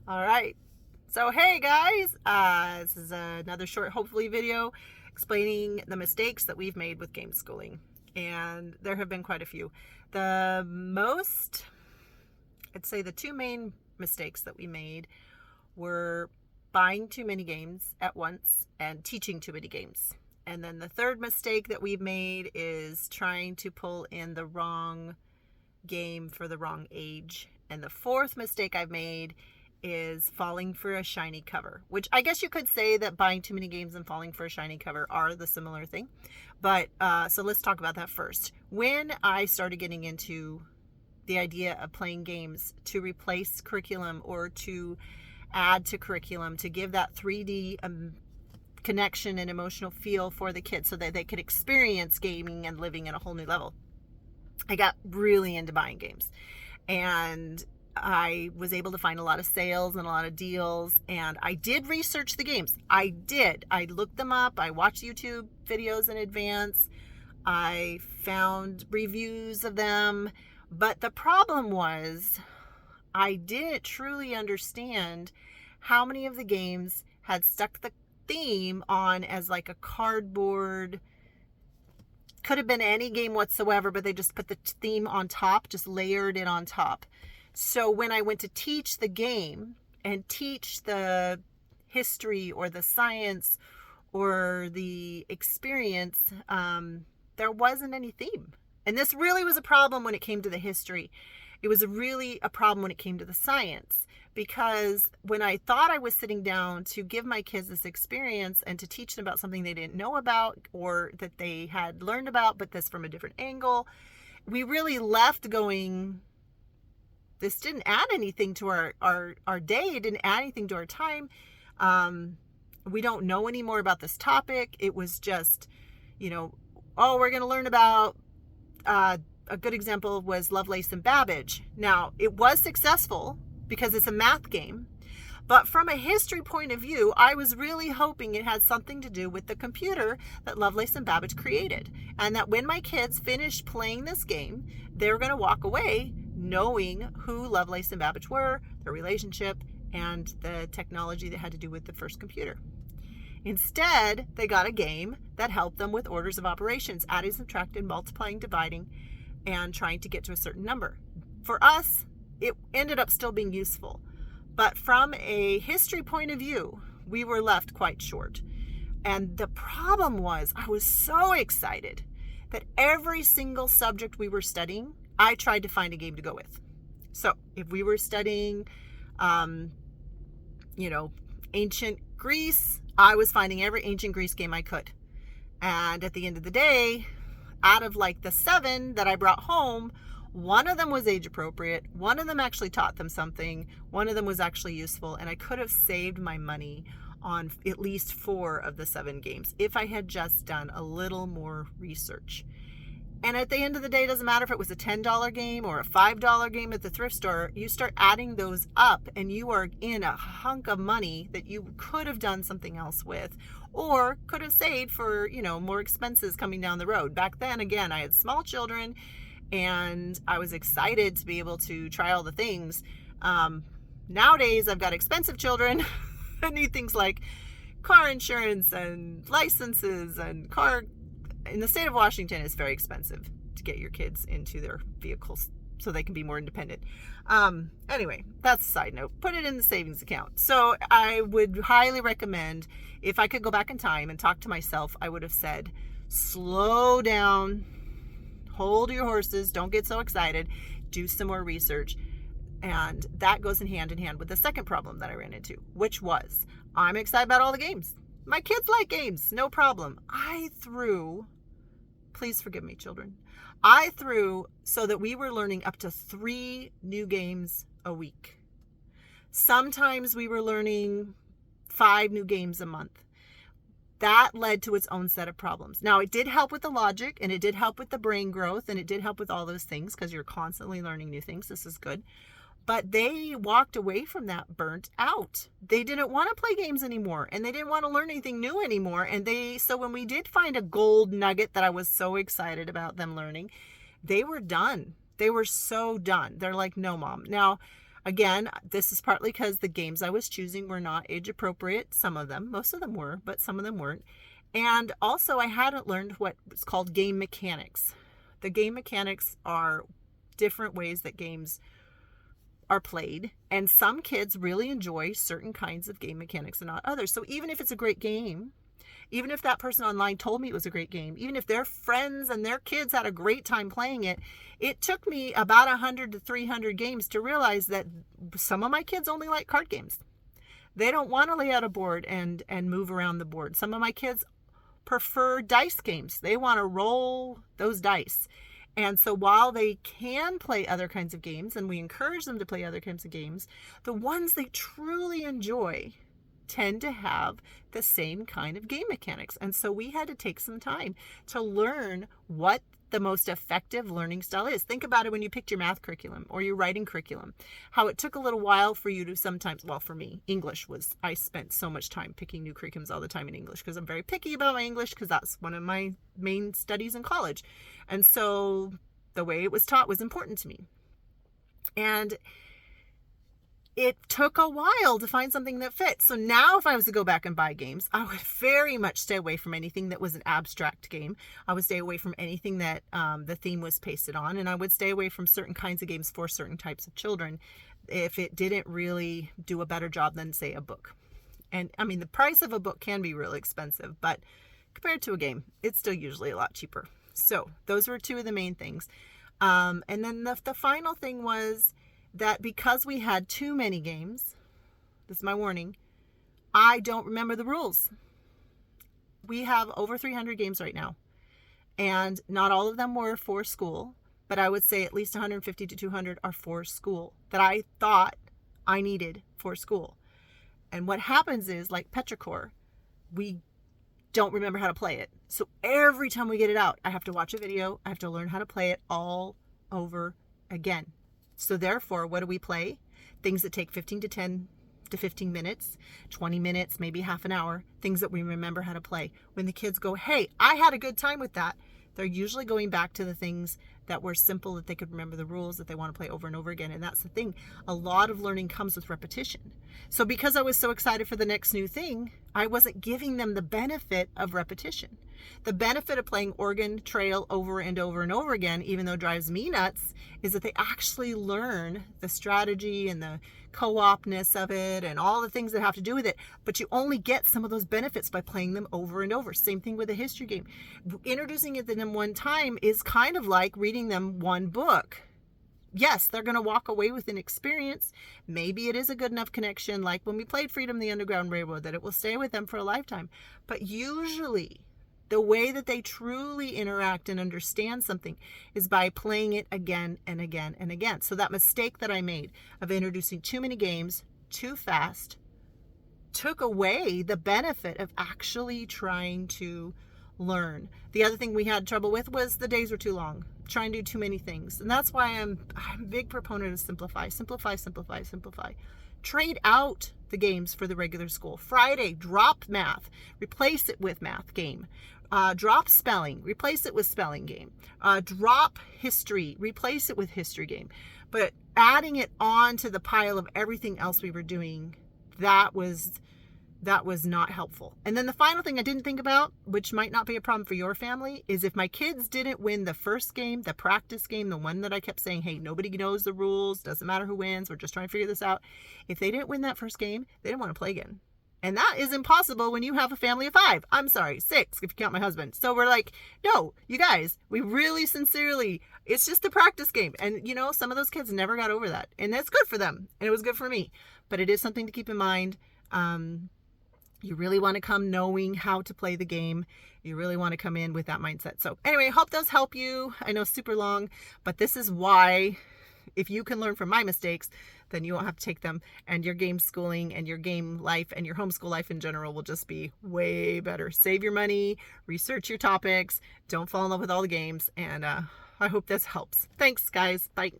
All right. So, hey guys, this is another short, hopefully, video explaining the mistakes that we've made with game schooling. And there have been quite a few. I'd say the two main mistakes that we made were buying too many games at once and teaching too many games. And then the third mistake that we've made is trying to pull in the wrong game for the wrong age. And the fourth mistake I've made is falling for a shiny cover, which I guess you could say that buying too many games and falling for a shiny cover are the similar thing. But so let's talk about that first. When I started getting into the idea of playing games to replace curriculum or to add to curriculum, to give that 3D connection and emotional feel for the kids so that they could experience gaming and living at a whole new level, I got really into buying games. And I was able to find a lot of sales and a lot of deals, and I did research the games. I looked them up. I watched YouTube videos in advance. I found reviews of them. But the problem was I didn't truly understand how many of the games had stuck the theme on as like a cardboard. Could have been any game whatsoever, but they just put the theme on top, just layered it on top. So when I went to teach the game and teach the history or the science or the experience, there wasn't any theme. And this really was a problem when it came to the history. It was really a problem when it came to the science, because when I thought I was sitting down to give my kids this experience and to teach them about something they didn't know about or that they had learned about, but this from a different angle, we really left going, this didn't add anything to our day. It didn't add anything to our time. We don't know any more about this topic. It was just, we're going to learn about, a good example was Lovelace and Babbage. Now, it was successful because it's a math game. But from a history point of view, I was really hoping it had something to do with the computer that Lovelace and Babbage created. And that when my kids finished playing this game, they're going to walk away knowing who Lovelace and Babbage were, their relationship, and the technology that had to do with the first computer. Instead, they got a game that helped them with orders of operations, adding, subtracting, multiplying, dividing, and trying to get to a certain number. For us, it ended up still being useful. But from a history point of view, we were left quite short. And the problem was, I was so excited that every single subject we were studying, I tried to find a game to go with. So if we were studying, ancient Greece, I was finding every ancient Greece game I could. And at the end of the day, out of like the 7 that I brought home, one of them was age appropriate. One of them actually taught them something. One of them was actually useful. And I could have saved my money on at least 4 of the 7 games if I had just done a little more research. And at the end of the day, it doesn't matter if it was a $10 game or a $5 game at the thrift store. You start adding those up and you are in a hunk of money that you could have done something else with, or could have saved for, more expenses coming down the road. Back then, again, I had small children and I was excited to be able to try all the things. Nowadays, I've got expensive children that need things like car insurance and licenses, and in the state of Washington, it's very expensive to get your kids into their vehicles so they can be more independent. Anyway, that's a side note. Put it in the savings account. So I would highly recommend, if I could go back in time and talk to myself, I would have said, slow down, hold your horses, don't get so excited, do some more research. And that goes in hand with the second problem that I ran into, which was, I'm excited about all the games. My kids like games, no problem. Please forgive me, children. I threw so that we were learning up to 3 new games a week. Sometimes we were learning 5 new games a month. That led to its own set of problems. Now, it did help with the logic, and it did help with the brain growth, and it did help with all those things because you're constantly learning new things. This is good. But they walked away from that burnt out. They didn't want to play games anymore, and they didn't want to learn anything new anymore. And so when we did find a gold nugget that I was so excited about them learning, they were done. They were so done. They're like, no, Mom. Now, Again, this is partly because the games I was choosing were not age appropriate. Some of them, most of them were, but some of them weren't. And also, I hadn't learned what's called game mechanics. The game mechanics are different ways that games are played, and some kids really enjoy certain kinds of game mechanics and not others. So even if it's a great game, even if that person online told me it was a great game, even if their friends and their kids had a great time playing it, it took me about 100 to 300 games to realize that some of my kids only like card games. They don't want to lay out a board and move around the board. Some of my kids prefer dice games. They want to roll those dice. And so while they can play other kinds of games, and we encourage them to play other kinds of games, the ones they truly enjoy tend to have the same kind of game mechanics. And so we had to take some time to learn what the most effective learning style is. Think about it when you picked your math curriculum or your writing curriculum, how it took a little while for you to sometimes, well, for me, I spent so much time picking new curriculums all the time in English because I'm very picky about my English because that's one of my main studies in college. And so the way it was taught was important to me. And it took a while to find something that fit. So now if I was to go back and buy games, I would very much stay away from anything that was an abstract game. I would stay away from anything that the theme was pasted on. And I would stay away from certain kinds of games for certain types of children if it didn't really do a better job than, say, a book. And I mean, the price of a book can be really expensive, but compared to a game, it's still usually a lot cheaper. So those were two of the main things. And then the final thing was that because we had too many games, this is my warning, I don't remember the rules. We have over 300 games right now, and not all of them were for school, but I would say at least 150 to 200 are for school that I thought I needed for school. And what happens is, like Petrichor, we don't remember how to play it. So every time we get it out, I have to watch a video. I have to learn how to play it all over again. So therefore, what do we play? Things that take 15 to 15 minutes, 20 minutes, maybe half an hour, things that we remember how to play. When the kids go, hey, I had a good time with that, they're usually going back to the things that were simple, that they could remember the rules, that they want to play over and over again. And that's the thing. A lot of learning comes with repetition. So because I was so excited for the next new thing, I wasn't giving them the benefit of repetition. The benefit of playing Oregon Trail over and over and over again, even though it drives me nuts, is that they actually learn the strategy and the co-opness of it and all the things that have to do with it. But you only get some of those benefits by playing them over and over. Same thing with a history game. Introducing it to them one time is kind of like reading them one book. Yes, they're going to walk away with an experience. Maybe it is a good enough connection, like when we played Freedom, the Underground Railroad, that it will stay with them for a lifetime. But usually, the way that they truly interact and understand something is by playing it again and again and again. So that mistake that I made of introducing too many games too fast took away the benefit of actually trying to learn. The other thing we had trouble with was the days were too long, trying to do too many things. And that's why I'm a big proponent of simplify. Trade out the games for the regular school. Friday, drop math, replace it with math game. Drop spelling, replace it with spelling game. Drop history, replace it with history game. But adding it on to the pile of everything else we were doing, that was not helpful. And then the final thing I didn't think about, which might not be a problem for your family, is if my kids didn't win the first game, the practice game, the one that I kept saying, hey, nobody knows the rules, doesn't matter who wins, we're just trying to figure this out. If they didn't win that first game, they didn't want to play again. And that is impossible when you have a family of 5. I'm sorry, 6 if you count my husband. So we're like, no, you guys, we really sincerely, it's just a practice game. And some of those kids never got over that. And that's good for them. And it was good for me. But it is something to keep in mind. You really want to come knowing how to play the game. You really want to come in with that mindset. So anyway, hope those help you. I know super long, but this is why if you can learn from my mistakes, then you won't have to take them, and your game schooling and your game life and your homeschool life in general will just be way better. Save your money, research your topics, don't fall in love with all the games, and I hope this helps. Thanks, guys. Bye.